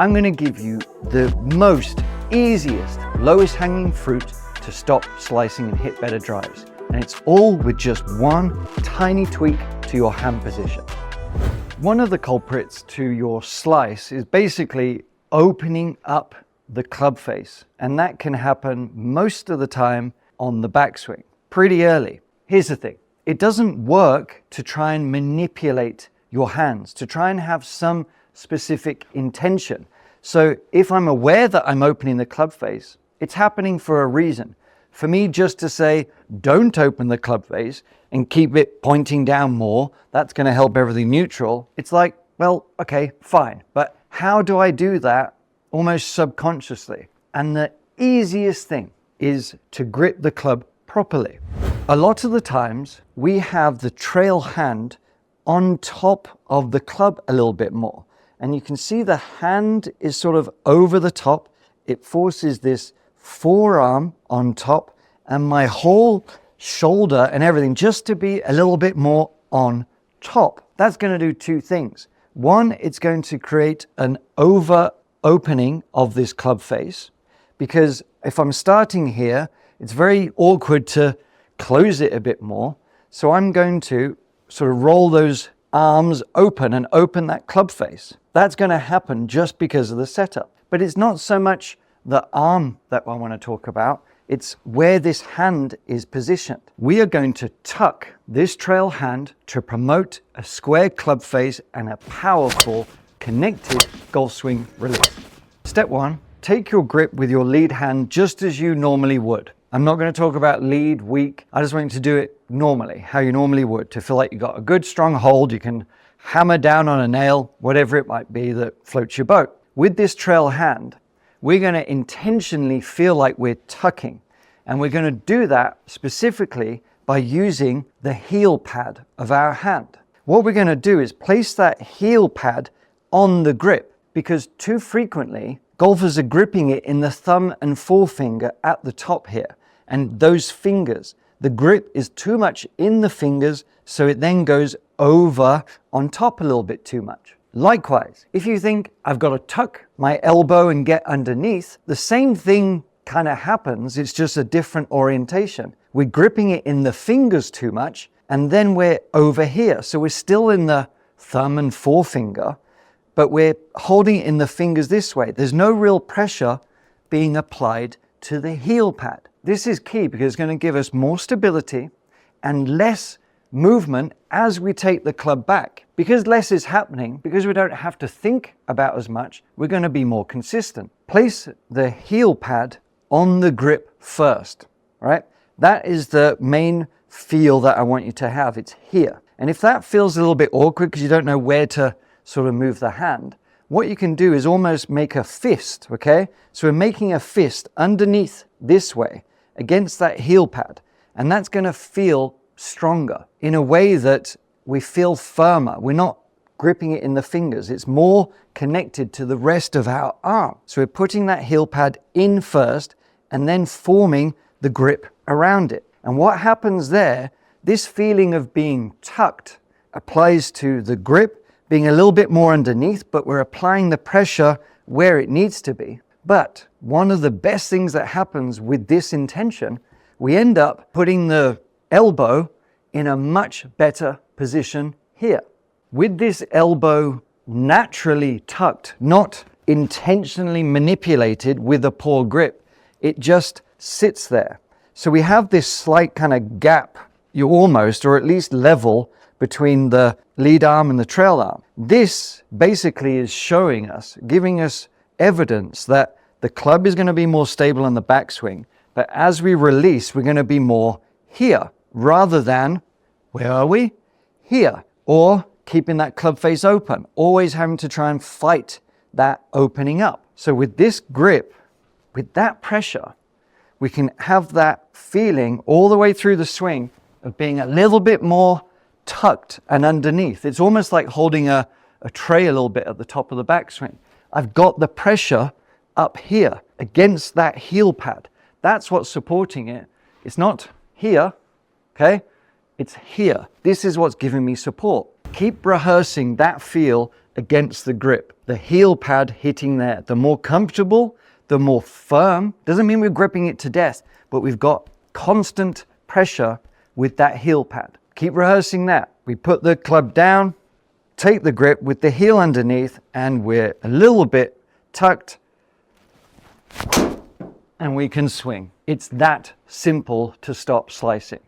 I'm going to give you the most easiest, lowest hanging fruit to stop slicing and hit better drives. And it's all with just one tiny tweak to your hand position. One of the culprits to your slice is basically opening up the club face. And that can happen most of the time on the backswing, pretty early. Here's the thing. It doesn't work to try and manipulate your hands, to try and have some specific intention. So if I'm aware that I'm opening the club face, it's happening for a reason. For me just to say, don't open the club face and keep it pointing down more, that's going to help everything neutral. It's like, well, okay, fine. But how do I do that almost subconsciously? And the easiest thing is to grip the club properly. A lot of the times we have the trail hand on top of the club a little bit more. And you can see the hand is sort of over the top. It forces this forearm on top and my whole shoulder and everything just to be a little bit more on top. That's going to do two things. One, it's going to create an over opening of this club face, because if I'm starting here, it's very awkward to close it a bit more. So I'm going to sort of roll those arms open and open that club face. That's going to happen just because of the setup. But it's not so much the arm that I want to talk about, it's where this hand is positioned. We are going to tuck this trail hand to promote a square club face and a powerful connected golf swing release. Step one, take your grip with your lead hand just as you normally would. I'm not going to talk about lead, weak. I just want you to do it normally, how you normally would, to feel like you've got a good strong hold. You can hammer down on a nail, whatever it might be that floats your boat. With this trail hand, we're going to intentionally feel like we're tucking. And we're going to do that specifically by using the heel pad of our hand. What we're going to do is place that heel pad on the grip, because too frequently golfers are gripping it in the thumb and forefinger at the top here. And those fingers, the grip is too much in the fingers, so it then goes over on top a little bit too much. Likewise, if you think I've got to tuck my elbow and get underneath, the same thing kind of happens. It's just a different orientation. We're gripping it in the fingers too much, and then we're over here. So we're still in the thumb and forefinger, but we're holding it in the fingers this way. There's no real pressure being applied to the heel pad. This is key because it's going to give us more stability and less movement as we take the club back. Because less is happening, because we don't have to think about as much, we're going to be more consistent. Place the heel pad on the grip first, right? That is the main feel that I want you to have. It's here. And if that feels a little bit awkward because you don't know where to sort of move the hand, what you can do is almost make a fist, okay? So we're making a fist underneath this way against that heel pad. And that's going to feel stronger in a way that we feel firmer. We're not gripping it in the fingers. It's more connected to the rest of our arm. So we're putting that heel pad in first and then forming the grip around it. And what happens there, this feeling of being tucked applies to the grip being a little bit more underneath, but we're applying the pressure where it needs to be. But one of the best things that happens with this intention, we end up putting the elbow in a much better position here. With this elbow naturally tucked, not intentionally manipulated with a poor grip, it just sits there. So we have this slight kind of gap, you almost, or at least level between the lead arm and the trail arm. This basically is showing us, giving us evidence that the club is going to be more stable in the backswing, but as we release, we're going to be more here rather than, where are we? Here. Or keeping that club face open, always having to try and fight that opening up. So with this grip, with that pressure, we can have that feeling all the way through the swing of being a little bit more tucked and underneath. It's almost like holding a tray a little bit at the top of the backswing. I've got the pressure up here against that heel pad. That's what's supporting it. It's not here, okay? It's here. This is what's giving me support. Keep rehearsing that feel against the grip. the heel pad hitting there. The more comfortable, the more firm. Doesn't mean we're gripping it to death, but we've got constant pressure with that heel pad. Keep rehearsing that. We put the club down, take the grip with the heel underneath, and we're a little bit tucked, and we can swing. It's that simple to stop slicing.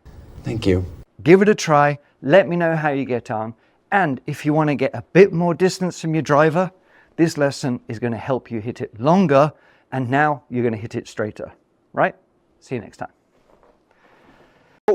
Thank you. Give it a try. Let me know how you get on. And if you want to get a bit more distance from your driver, this lesson is going to help you hit it longer, and now you're going to hit it straighter, right? See you next time.